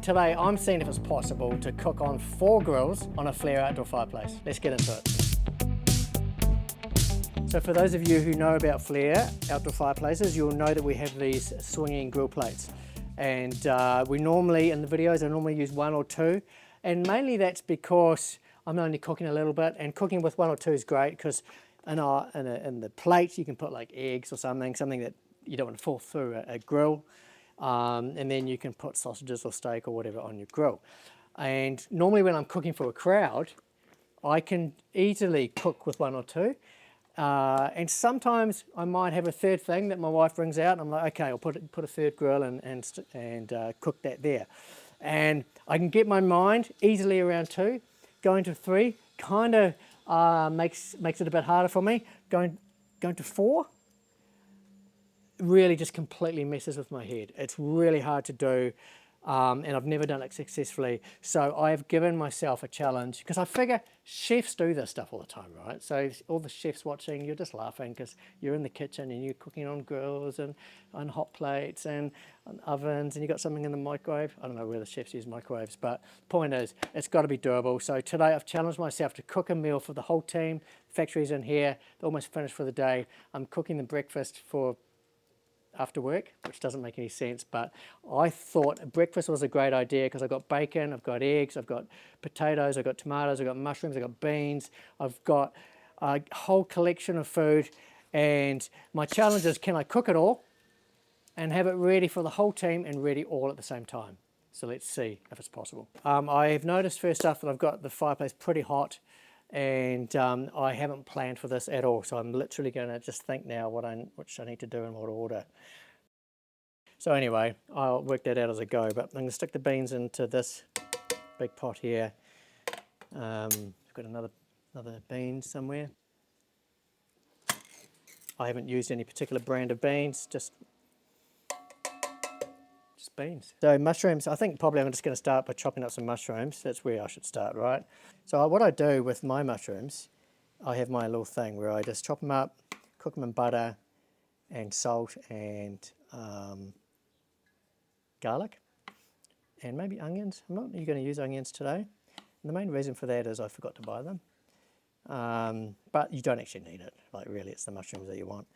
Today I'm seeing if it's possible to cook on 4 grills on a Flare outdoor fireplace. Let's get into it. So for those of you who know about Flare outdoor fireplaces, you'll know that we have these swinging grill plates. And we normally, in the videos, I normally use 1 or 2. And mainly that's because I'm only cooking a little bit, and cooking with 1 or 2 is great because in the plate you can put like eggs or something that you don't want to fall through a grill. And then you can put sausages or steak or whatever on your grill. And normally when I'm cooking for a crowd, I can easily cook with 1 or 2. And sometimes I might have a third thing that my wife brings out, and I'm like, okay, I'll put a third grill and cook that there. And I can get my mind easily around 2. Going to 3 kind of makes it a bit harder for me. Going to 4 really just completely messes with my head. It's really hard to do, and I've never done it successfully. So I've given myself a challenge because I figure chefs do this stuff all the time, right? So all the chefs watching, you're just laughing because you're in the kitchen and you're cooking on grills and on hot plates and on ovens, and you've got something in the microwave. I don't know whether chefs use microwaves, but the point is, it's got to be doable. So today I've challenged myself to cook a meal for the whole team. Factory's in here, they're almost finished for the day. I'm cooking the breakfast for after work, which doesn't make any sense, but I thought breakfast was a great idea because I've got bacon, I've got eggs, I've got potatoes, I've got tomatoes, I've got mushrooms, I've got beans, I've got a whole collection of food, and my challenge is, can I cook it all and have it ready for the whole team and ready all at the same time? So let's see if it's possible. I've noticed first off that I've got the fireplace pretty hot, and I haven't planned for this at all, so I'm literally going to just think now which I need to do in what order. So anyway, I'll work that out as I go, but I'm going to stick the beans into this big pot here. I've got another bean somewhere. I haven't used any particular brand of beans, just beans. So mushrooms, I think probably I'm just going to start by chopping up some mushrooms. That's where I should start, right? So what I do with my mushrooms, I have my little thing where I just chop them up, cook them in butter and salt and garlic and maybe onions. I'm not going to use onions today. And the main reason for that is I forgot to buy them. But you don't actually need it. Like really, it's the mushrooms that you want.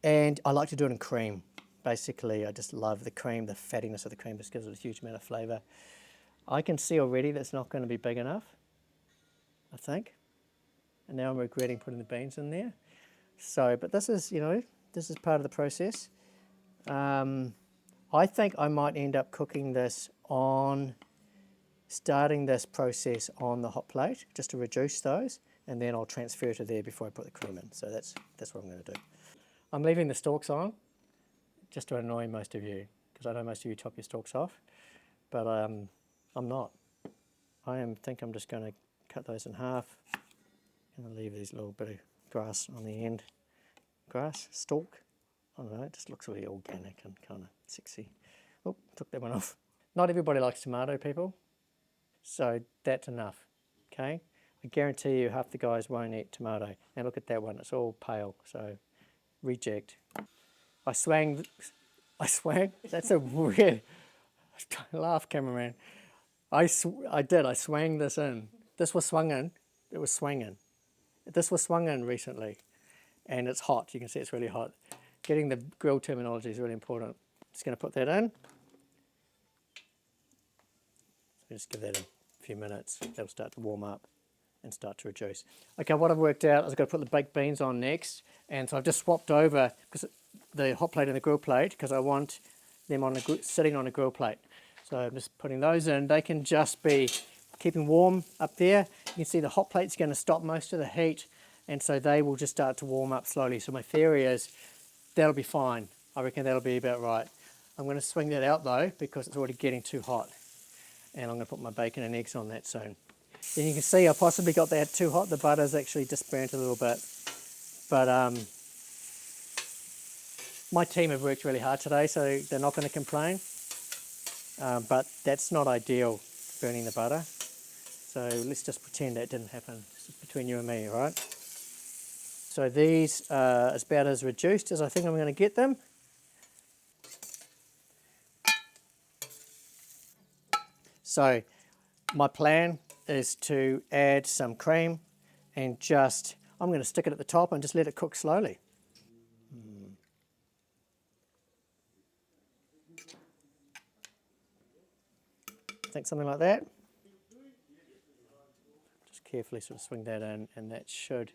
And I like to do it in cream. Basically, I just love the cream, the fattiness of the cream just gives it a huge amount of flavour. I can see already that's not going to be big enough, I think. And now I'm regretting putting the beans in there. So, but this is, this is part of the process. I think I might end up cooking this starting this process on the hot plate, just to reduce those, and then I'll transfer to there before I put the cream in. So that's what I'm going to do. I'm leaving the stalks on, just to annoy most of you, because I know most of you chop your stalks off, but I'm not. Think I'm just going to cut those in half, and leave these little bit of grass on the end. Grass, stalk, I don't know, it just looks really organic and kind of sexy. Oh, took that one off. Not everybody likes tomato, people, so that's enough, okay? I guarantee you half the guys won't eat tomato. And look at that one, it's all pale, so reject. I swang, that's a weird, laugh cameraman. I swang this in. This was swung in, it was swinging. This was swung in recently, and it's hot, you can see it's really hot. Getting the grill terminology is really important. Just going to put that in. So just give that a few minutes, that'll start to warm up and start to reduce. Okay, what I've worked out is I've got to put the baked beans on next, and so I've just swapped over the hot plate and the grill plate because I want them sitting on a grill plate. So I'm just putting those in. They can just be keeping warm up there. You can see the hot plate's going to stop most of the heat, and so they will just start to warm up slowly. So my theory is that'll be fine. I reckon that'll be about right. I'm going to swing that out though because it's already getting too hot, and I'm going to put my bacon and eggs on that soon. Then you can see I possibly got that too hot. The butter's actually just burnt a little bit. But my team have worked really hard today, so they're not going to complain. But that's not ideal, burning the butter. So let's just pretend that didn't happen. This is between you and me, all right? So these are about as reduced as I think I'm going to get them. So my plan is to add some cream and I'm going to stick it at the top and just let it cook slowly. I think something like that. Just carefully sort of swing that in, and that should,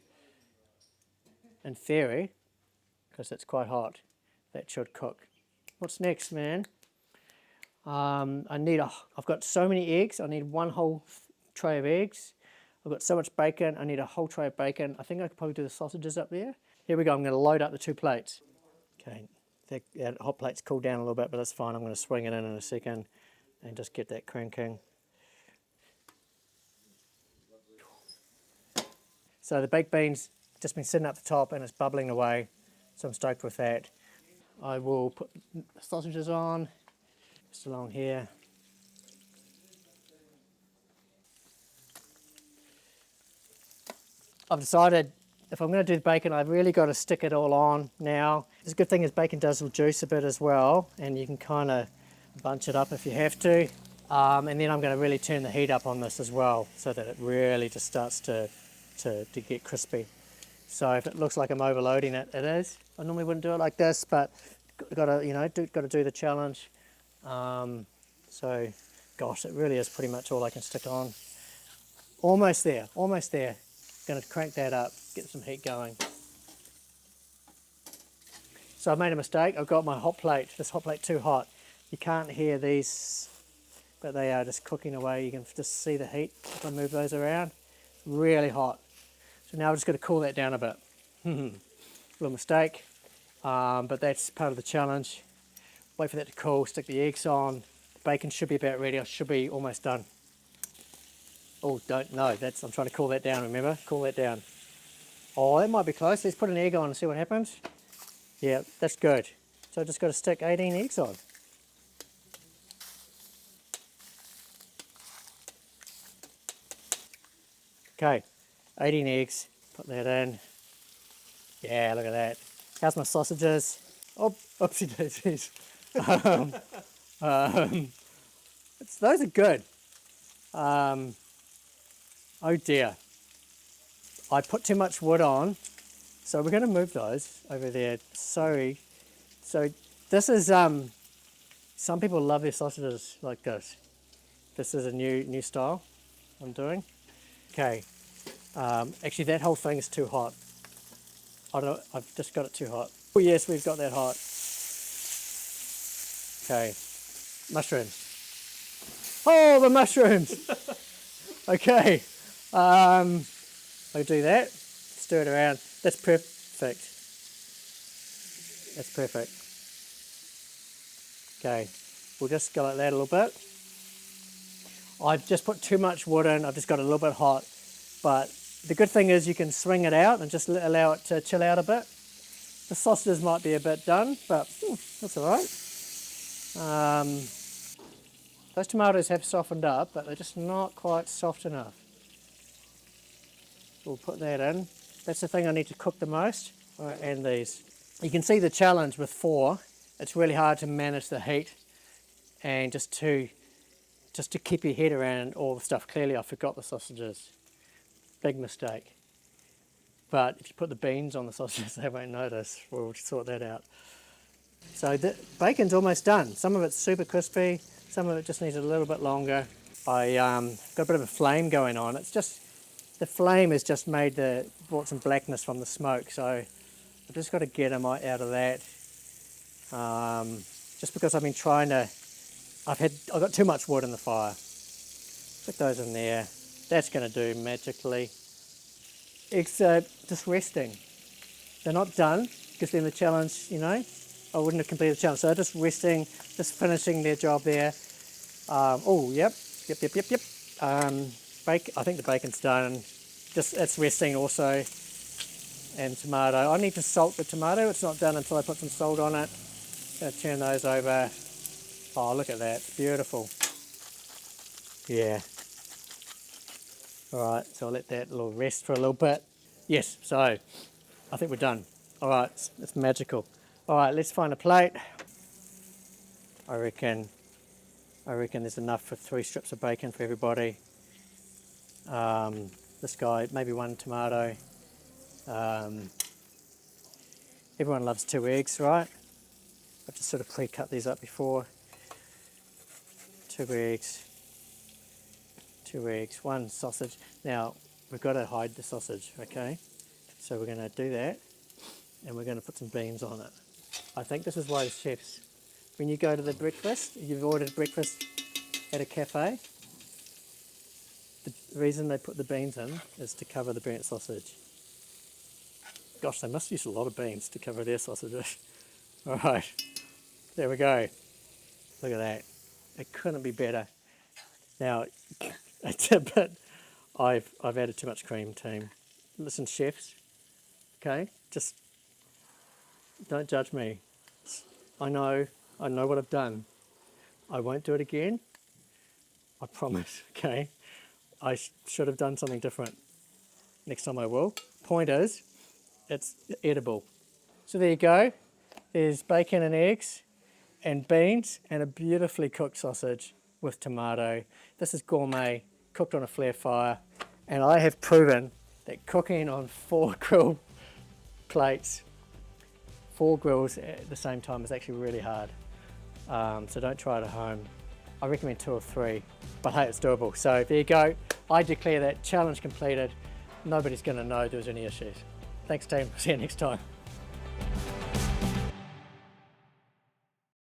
in theory, because it's quite hot, that should cook. What's next, man? I've got so many eggs. I need one whole tray of eggs. I've got so much bacon. I need a whole tray of bacon. I think I could probably do the sausages up there. Here we go. I'm going to load up the 2 plates. Okay, that hot plate's cooled down a little bit, but that's fine. I'm going to swing it in a second and just get that cranking. So the baked beans just been sitting up the top and it's bubbling away, so I'm stoked with that. I will put the sausages on, just along here. I've decided if I'm going to do the bacon, I've really got to stick it all on now. The good thing is bacon does reduce a bit as well, and you can kind of bunch it up if you have to. And then I'm going to really turn the heat up on this as well, so that it really just starts to get crispy. So if it looks like I'm overloading it, it is. I normally wouldn't do it like this, but got to do the challenge. So, gosh, it really is pretty much all I can stick on. Almost there, almost there. Going to crank that up, get some heat going. So I made a mistake. I've got my this hot plate too hot. You can't hear these, but they are just cooking away. You can just see the heat if I move those around. Really hot. So now I'm just going to cool that down a bit. Little mistake, but that's part of the challenge. Wait for that to cool, stick the eggs on. The bacon should be about ready. I should be almost done. Oh, I'm trying to cool that down, remember? Cool that down. Oh, that might be close. Let's put an egg on and see what happens. Yeah, that's good. So I just got to stick 18 eggs on. Okay, 18 eggs, put that in. Yeah, look at that. How's my sausages? Oh, oopsie daisies. Those are good. Oh dear. I put too much wood on, so we're going to move those over there. Sorry. So this is, some people love their sausages like this. This is a new style I'm doing. Okay. Actually, that whole thing is too hot. I've just got it too hot. Oh yes, we've got that hot. Okay. Mushrooms. Oh, the mushrooms! Okay. I'll do that. Stir it around. That's perfect. That's perfect. Okay. We'll just go like that a little bit. I've just put too much wood in. I've just got it a little bit hot. But the good thing is you can swing it out and just allow it to chill out a bit. The sausages might be a bit done, but that's all right. Those tomatoes have softened up, but they're just not quite soft enough. We'll put that in. That's the thing I need to cook the most. Right, and these. You can see the challenge with 4. It's really hard to manage the heat and just to keep your head around all the stuff. Clearly I forgot the sausages. Big mistake. But if you put the beans on the sausages, they won't notice. We'll sort that out. So the bacon's almost done. Some of it's super crispy, some of it just needs a little bit longer. I got a bit of a flame going on. It's just, the flame has just brought some blackness from the smoke, so I've just got to get them out of that. Just because I've been trying to, I've got too much wood in the fire. Put those in there. That's going to do magically. It's just resting. They're not done, because then the challenge, I wouldn't have completed the challenge. So just resting, just finishing their job there. Oh, yep. I think the bacon's done. Just it's resting also. And tomato. I need to salt the tomato. It's not done until I put some salt on it. Gonna turn those over. Oh, look at that. It's beautiful. Yeah. All right, so I'll let that little rest for a little bit. Yes, so I think we're done. All right, it's magical. All right, let's find a plate. I reckon I reckon there's enough for 3 strips of bacon for everybody. This guy, maybe 1 tomato. Everyone loves 2 eggs, right? I've just sort of pre-cut these up before. 2 eggs, 1 sausage. Now, we've got to hide the sausage, okay? So we're going to do that, and we're going to put some beans on it. I think this is why the chefs, when you go to the breakfast, you've ordered breakfast at a cafe, the reason they put the beans in is to cover the burnt sausage. Gosh, they must use a lot of beans to cover their sausages. All right, there we go. Look at that. It couldn't be better. Now, it's a bit, I've added too much cream, team. Listen, chefs, okay? Just don't judge me. I know what I've done. I won't do it again. I promise, okay? I should have done something different. Next time I will. Point is, it's edible. So there you go. There's bacon and eggs and beans and a beautifully cooked sausage with tomato. This is gourmet, cooked on a flare fire. And I have proven that cooking on 4 grill plates, 4 grills at the same time is actually really hard. So don't try it at home. I recommend 2 or 3, but hey, it's doable. So there you go. I declare that challenge completed. Nobody's going to know there was any issues. Thanks, team. See you next time.